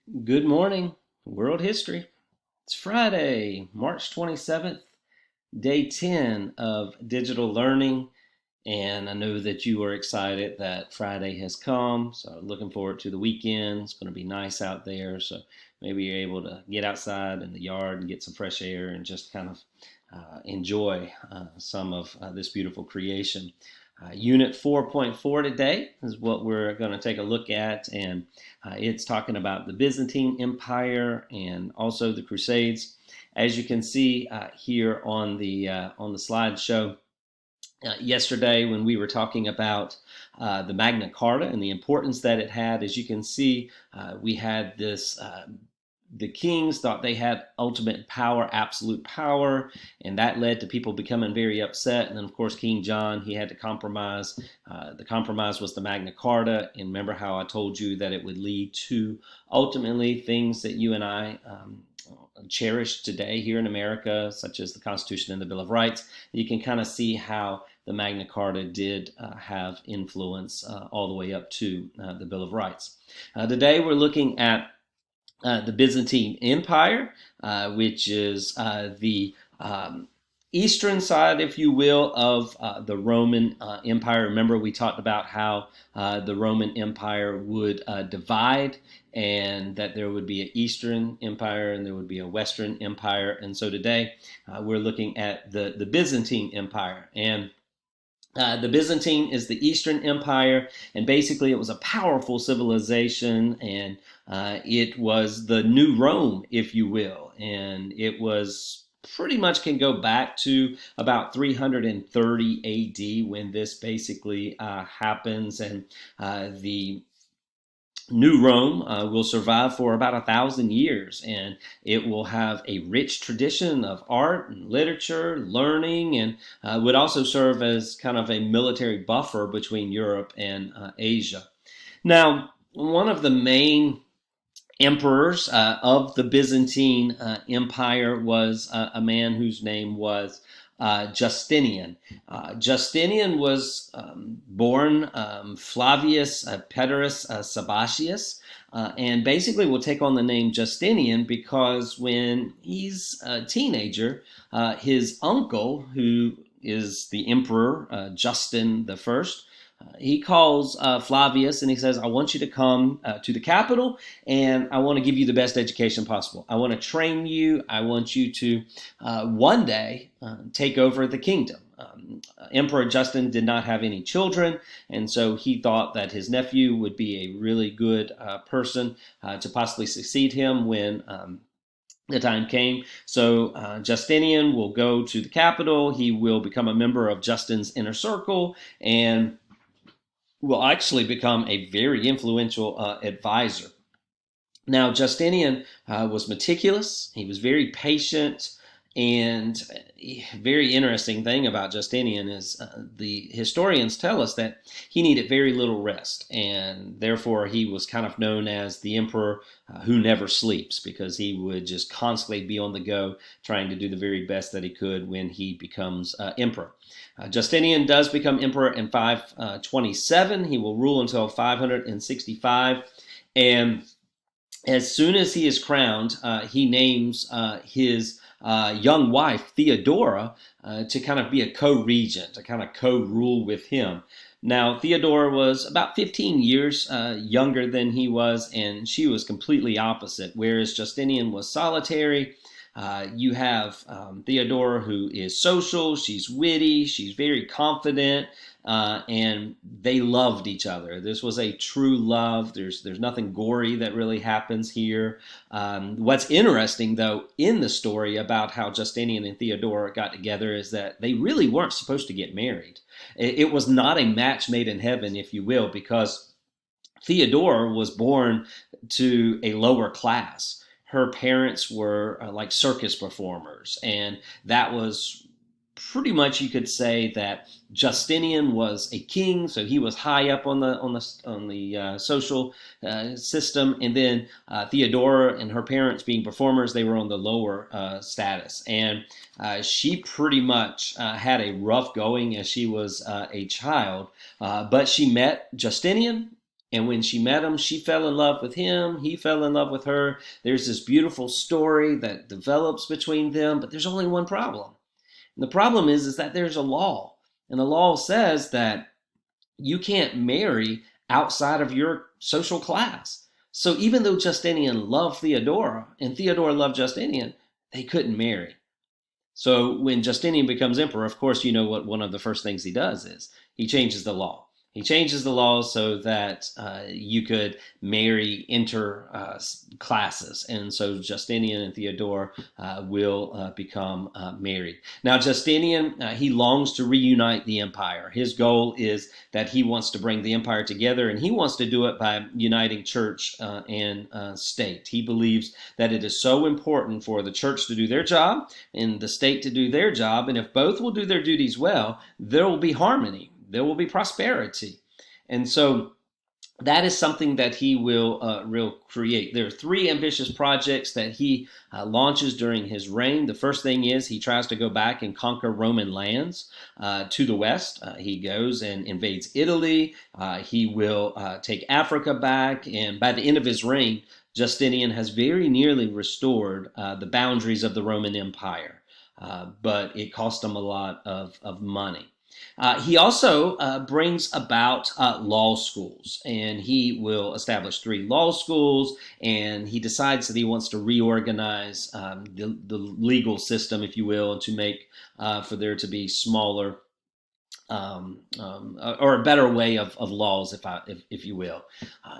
Good morning, world history. It's Friday, March 27th, day 10 of digital learning. And I know that you are excited that Friday has come. So, looking forward to the weekend. It's going to be nice out there. So, maybe you're able to get outside in the yard and get some fresh air and just kind of enjoy some of this beautiful creation. Unit 4.4 today is what we're going to take a look at, and it's talking about the Byzantine Empire and also the Crusades. As you can see here on the slideshow, yesterday when we were talking about the Magna Carta and the importance that it had, as you can see, we had this the kings thought they had ultimate power, absolute power, and that led to people becoming very upset. And then, of course, King John, he had to compromise. The compromise was the Magna Carta. And remember how I told you that it would lead to ultimately things that you and I cherish today here in America, such as the Constitution and the Bill of Rights. You can kind of see how the Magna Carta did have influence all the way up to the Bill of Rights. Today, we're looking at the Byzantine Empire, which is the eastern side, if you will, of the Roman Empire. Remember, we talked about how the Roman Empire would divide, and that there would be an Eastern Empire and there would be a Western Empire. And so today we're looking at the Byzantine Empire. And the Byzantine is the Eastern Empire, and basically it was a powerful civilization, and it was the new Rome, if you will, and it was pretty much can go back to about 330 AD when this basically happens, and the New Rome will survive for about 1,000 years, and it will have a rich tradition of art and literature, learning, and would also serve as kind of a military buffer between Europe and Asia. Now, one of the main emperors of the Byzantine Empire was a man whose name was Justinian. Justinian was born Flavius Pederus Sabatius, and basically will take on the name Justinian because when he's a teenager, his uncle, who is the emperor Justin the First, he calls Flavius and he says, I want you to come to the capital, and I want to give you the best education possible. I want to train you. I want you to one day take over the kingdom. Emperor Justin did not have any children, and so he thought that his nephew would be a really good person to possibly succeed him when the time came. So Justinian will go to the capital. He will become a member of Justin's inner circle, and will actually become a very influential advisor. Now, Justinian was meticulous. He was very patient. And very interesting thing about Justinian is the historians tell us that he needed very little rest. And therefore, he was kind of known as the emperor who never sleeps, because he would just constantly be on the go trying to do the very best that he could when he becomes emperor. Justinian does become emperor in 527. He will rule until 565. And as soon as he is crowned, he names his young wife, Theodora, to kind of be a co-regent, to kind of co-rule with him. Now, Theodora was about 15 years younger than he was, and she was completely opposite. Whereas Justinian was solitary, you have Theodora, who is social, she's witty, she's very confident, and they loved each other. This was a true love. There's nothing gory that really happens here. What's interesting, though, in the story about how Justinian and Theodora got together is that they really weren't supposed to get married. It was not a match made in heaven, if you will, because Theodora was born to a lower class. Her parents were like circus performers, and that was pretty much, you could say that Justinian was a king, so he was high up on the social system, and then Theodora and her parents being performers, they were on the lower status, and she pretty much had a rough going as she was a child, but she met Justinian. And when she met him, she fell in love with him. He fell in love with her. There's this beautiful story that develops between them, but there's only one problem. And the problem is that there's a law. And the law says that you can't marry outside of your social class. So even though Justinian loved Theodora and Theodora loved Justinian, they couldn't marry. So when Justinian becomes emperor, of course, you know what one of the first things he does is he changes the law. He changes the law so that you could marry inter classes. And so Justinian and Theodore will become married. Now, Justinian, he longs to reunite the empire. His goal is that he wants to bring the empire together, and he wants to do it by uniting church and state. He believes that it is so important for the church to do their job and the state to do their job. And if both will do their duties well, there will be harmony. There will be prosperity. And so that is something that he will create. There are three ambitious projects that he launches during his reign. The first thing is he tries to go back and conquer Roman lands to the west. He goes and invades Italy. He will take Africa back. And by the end of his reign, Justinian has very nearly restored the boundaries of the Roman Empire. But it cost him a lot of money. He also brings about law schools, and he will establish 3 law schools, and he decides that he wants to reorganize the legal system, if you will, and to make for there to be smaller or a better way of laws, if you will.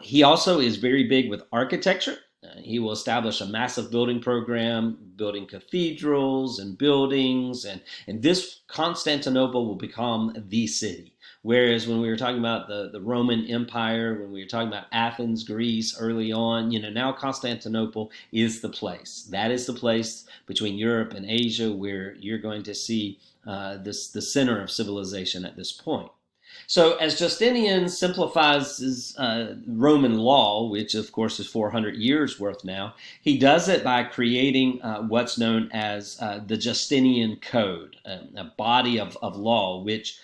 He also is very big with architecture. He will establish a massive building program, building cathedrals and buildings, and this Constantinople will become the city. Whereas when we were talking about the Roman Empire, when we were talking about Athens, Greece early on, now Constantinople is the place. That is the place between Europe and Asia where you're going to see the center of civilization at this point. So as Justinian simplifies his Roman law, which of course is 400 years worth now, he does it by creating what's known as the Justinian Code, a body of law, which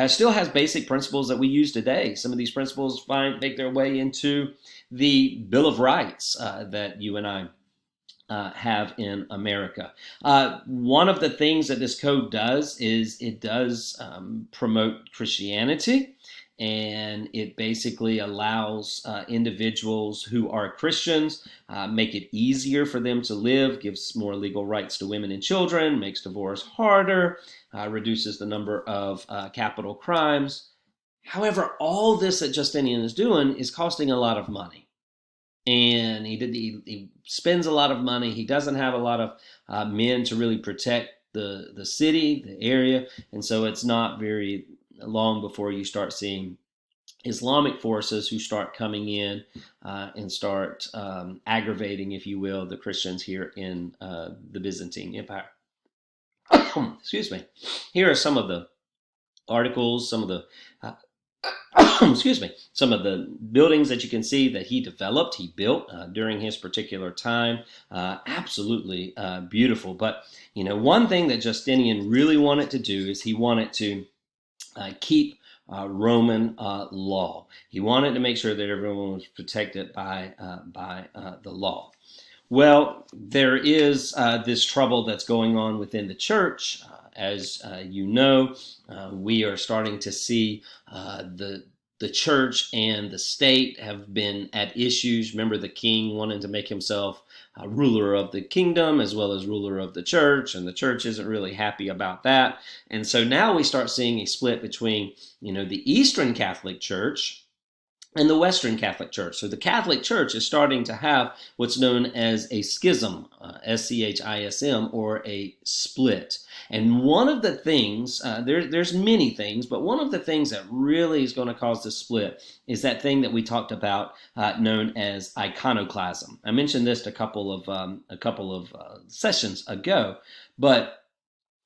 still has basic principles that we use today. Some of these principles make their way into the Bill of Rights that you and I have in America. One of the things that this code does is it does promote Christianity, and it basically allows individuals who are Christians, make it easier for them to live, gives more legal rights to women and children, makes divorce harder, reduces the number of capital crimes. However, all this that Justinian is doing is costing a lot of money. And he spends a lot of money. He doesn't have a lot of men to really protect the city, the area. And so it's not very long before you start seeing Islamic forces who start coming in and start aggravating, if you will, the Christians here in the Byzantine Empire. Excuse me. Here are some of the articles, some of the excuse me, some of the buildings that you can see that he developed, he built during his particular time. Absolutely beautiful. But, one thing that Justinian really wanted to do is he wanted to keep Roman law. He wanted to make sure that everyone was protected by the law. Well, there is this trouble that's going on within the church. As you know, we are starting to see the church and the state have been at issues. Remember the king wanting to make himself ruler of the kingdom as well as ruler of the church, and the church isn't really happy about that. And so now we start seeing a split between, the Eastern Catholic Church and the Western Catholic Church. So the Catholic Church is starting to have what's known as a schism, schism, or a split. And one of the things, there's many things, but one of the things that really is going to cause the split is that thing that we talked about known as iconoclasm. I mentioned this a couple of sessions ago, but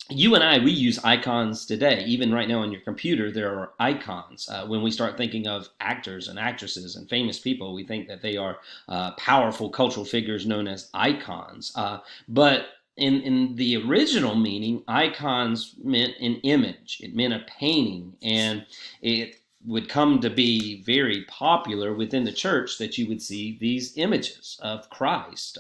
you and I, we use icons today. Even right now on your computer, there are icons. When we start thinking of actors and actresses and famous people, we think that they are powerful cultural figures known as icons. But in the original meaning, icons meant an image. It meant a painting. And would come to be very popular within the church that you would see these images of Christ,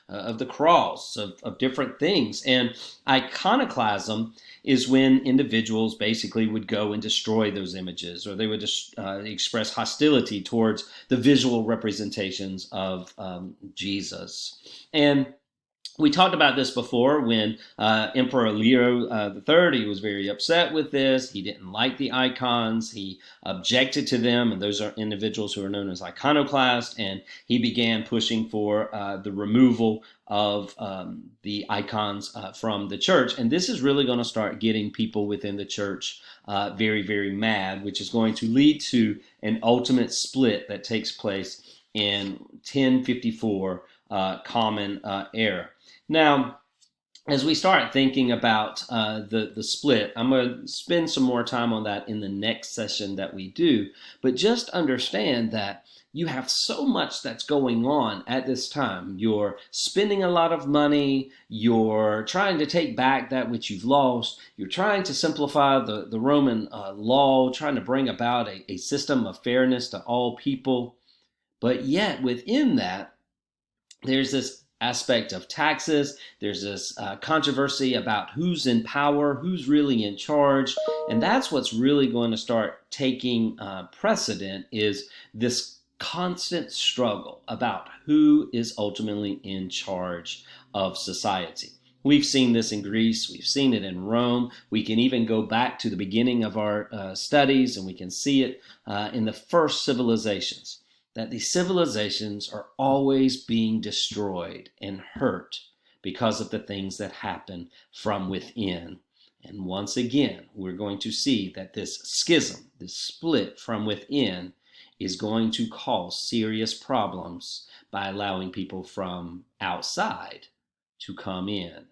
of the cross, of different things. And iconoclasm is when individuals basically would go and destroy those images, or they would just express hostility towards the visual representations of Jesus. And we talked about this before when Emperor Leo III, he was very upset with this. He didn't like the icons. He objected to them, and those are individuals who are known as iconoclasts, and he began pushing for the removal of the icons from the church. And this is really going to start getting people within the church very, very mad, which is going to lead to an ultimate split that takes place in 1054 Common Era. Now, as we start thinking about the split, I'm going to spend some more time on that in the next session that we do. But just understand that you have so much that's going on at this time. You're spending a lot of money. You're trying to take back that which you've lost. You're trying to simplify the Roman law, trying to bring about a system of fairness to all people. But yet within that, there's this aspect of taxes. There's this controversy about who's in power, who's really in charge. And that's what's really going to start taking precedent, is this constant struggle about who is ultimately in charge of society. We've seen this in Greece. We've seen it in Rome. We can even go back to the beginning of our studies, and we can see it in the first civilizations, that these civilizations are always being destroyed and hurt because of the things that happen from within. And once again, we're going to see that this schism, this split from within, is going to cause serious problems by allowing people from outside to come in